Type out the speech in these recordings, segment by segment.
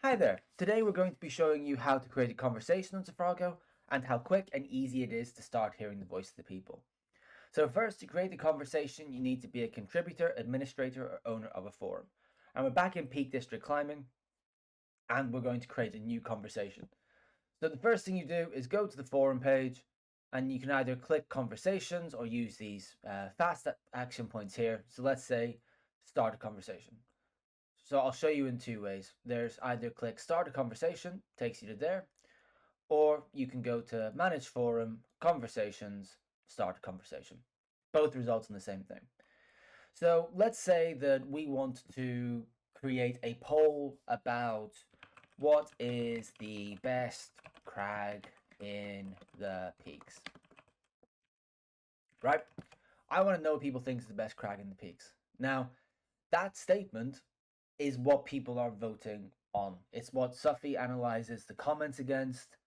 Hi there. Today we're going to be showing you how to create a conversation on Suffrago and how quick and easy it is to start hearing the voice of the people. So first, to create a conversation, you need to be a contributor, administrator, or owner of a forum. And we're back in Peak District Climbing, and we're going to create a new conversation. So the first thing you do is go to the forum page, and you can either click conversations or use these fast action points here. So let's say start a conversation. So I'll show you in two ways. There's either click start a conversation, takes you to there, or you can go to manage forum, conversations, start a conversation. Both results in the same thing. So let's say that we want to create a poll about what is the best crag in the peaks. Right? I want to know what people think is the best crag in the peaks. Now, that statement is what people are voting on. It's what Suffy analyzes the comments against,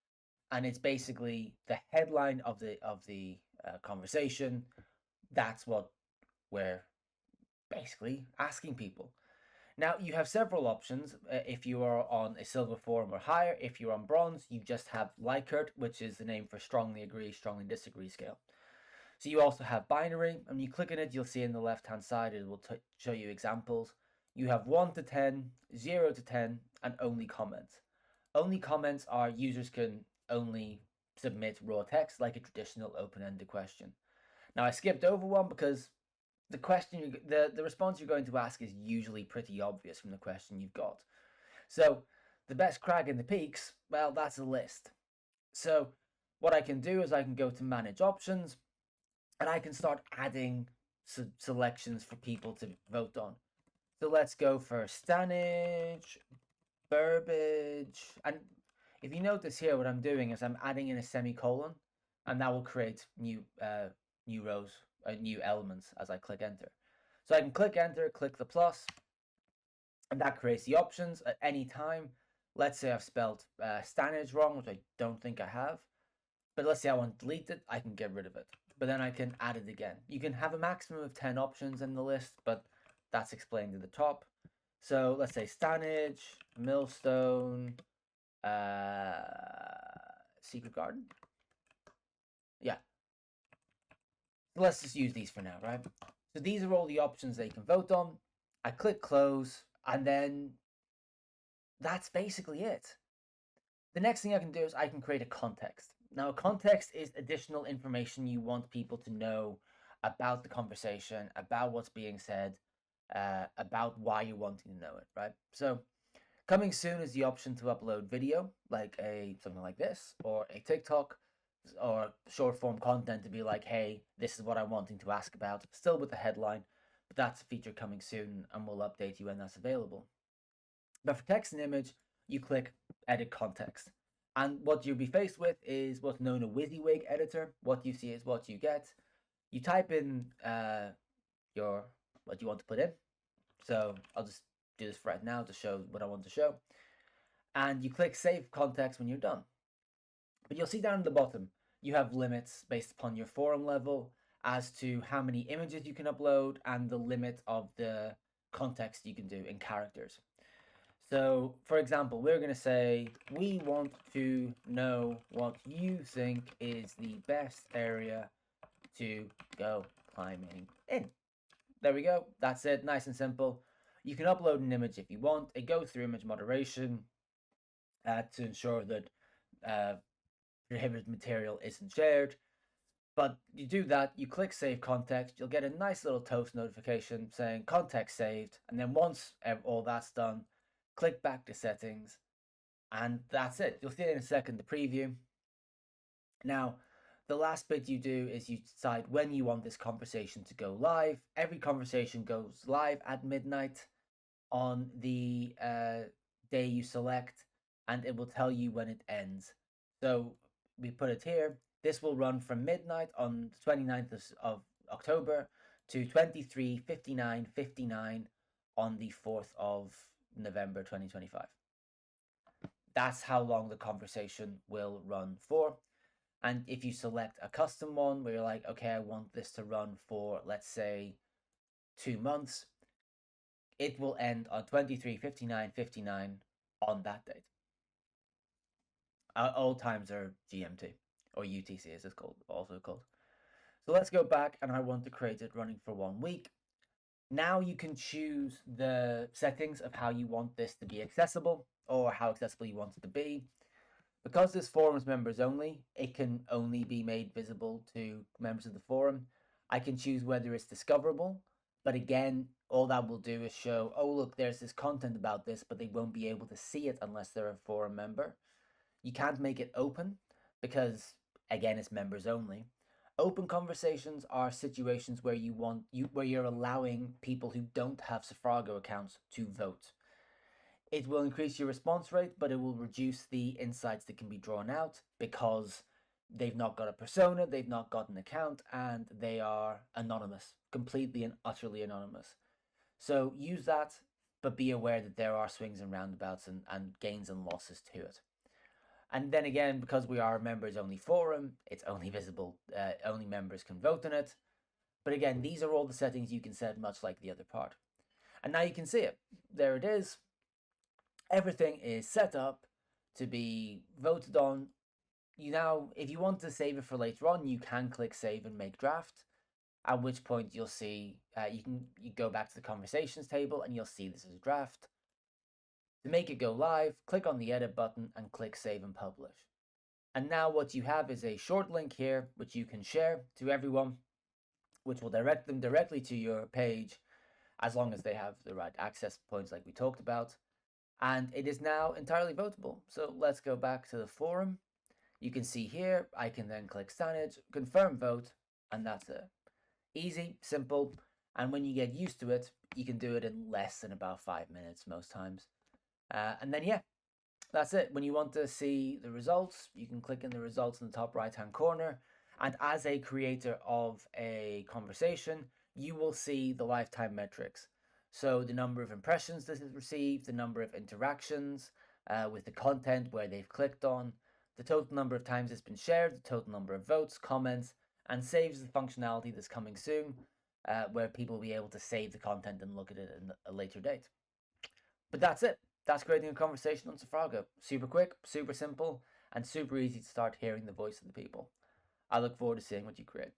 and it's basically the headline of the conversation. That's what we're basically asking people. Now you have several options. If you are on a silver forum or higher, if you're on bronze, you just have Likert, which is the name for strongly agree, strongly disagree scale. So you also have binary, and you click on it, you'll see in the left hand side it will show you examples. You have 1 to 10, 0 to 10, and only comments. Only comments are users can only submit raw text like a traditional open-ended question. Now I skipped over one because the question, the response you're going to ask is usually pretty obvious from the question you've got. So the best crag in the peaks, well, that's a list. So what I can do is I can go to manage options, and I can start adding selections for people to vote on. So let's go for Stanage, Burbage, and if you notice here, what I'm doing is I'm adding in a semicolon, and that will create new rows, new elements as I click enter. So I can click enter, click the plus, and that creates the options at any time. Let's say I've spelled Stanage wrong, which I don't think I have, but let's say I want to delete it, I can get rid of it. But then I can add it again. You can have a maximum of 10 options in the list, but that's explained at the top. So let's say Stanage, Millstone, Secret Garden. Yeah. Let's just use these for now, right? So these are all the options they can vote on. I click close, and then that's basically it. The next thing I can do is I can create a context. Now, a context is additional information you want people to know about the conversation, about what's being said, about why you're wanting to know it, right? So, coming soon is the option to upload video, like something like this, or a TikTok, or short form content to be like, hey, this is what I'm wanting to ask about, still with the headline, but that's a feature coming soon, and we'll update you when that's available. But for text and image, you click edit context. And what you'll be faced with is what's known as a WYSIWYG editor. What you see is what you get. You type in your what you want to put in. So I'll just do this right now to show what I want to show. And you click save context when you're done. But you'll see down at the bottom, you have limits based upon your forum level as to how many images you can upload and the limit of the context you can do in characters. So, for example, we're going to say, we want to know what you think is the best area to go climbing in. There we go. That's it. Nice and simple. You can upload an image if you want. It goes through image moderation to ensure that prohibited material isn't shared. But you do that, you click save context, you'll get a nice little toast notification saying context saved. And then once all that's done, click back to settings, and that's it. You'll see it in a second, the preview. Now, the last bit you do is you decide when you want this conversation to go live. Every conversation goes live at midnight on the day you select, and it will tell you when it ends. So we put it here. This will run from midnight on the 29th of October to 23:59:59 on the 4th of November 2025. That's how long the conversation will run for. And if you select a custom one where you're like, okay, I want this to run for, let's say, 2 months, it will end on 23:59:59 on that date. All times are GMT, or UTC as it's also called. So let's go back, and I want to create it running for 1 week. Now you can choose the settings of how you want this to be accessible, or how accessible you want it to be. Because this forum is members only, it can only be made visible to members of the forum. I can choose whether it's discoverable, but again, all that will do is show, oh look, there's this content about this, but they won't be able to see it unless they're a forum member. You can't make it open because, again, it's members only. Open conversations are situations where you're allowing people who don't have Suffrago accounts to vote. It will increase your response rate, but it will reduce the insights that can be drawn out because they've not got a persona, they've not got an account, and they are anonymous, completely and utterly anonymous. So use that, but be aware that there are swings and roundabouts and gains and losses to it. And then again, because we are a members only forum, it's only visible, only members can vote in it. But again, these are all the settings you can set, much like the other part. And now you can see it. There it is. Everything is set up to be voted on. You now, if you want to save it for later on, you can click save and make draft. At which point you'll see, you go back to the conversations table and you'll see this is a draft. To make it go live, click on the edit button and click save and publish. And now what you have is a short link here, which you can share to everyone, which will direct them directly to your page, as long as they have the right access points like we talked about. And it is now entirely votable. So let's go back to the forum. You can see here, I can then click Stanage, confirm vote, and that's it. Easy, simple, and when you get used to it, you can do it in less than about 5 minutes most times. And then, yeah, that's it. When you want to see the results, you can click in the results in the top right-hand corner. And as a creator of a conversation, you will see the lifetime metrics. So the number of impressions this has received, the number of interactions with the content where they've clicked on, the total number of times it's been shared, the total number of votes, comments, and saves the functionality that's coming soon, where people will be able to save the content and look at it in a later date. But that's it. That's creating a conversation on Suffrago. Super quick, super simple, and super easy to start hearing the voice of the people. I look forward to seeing what you create.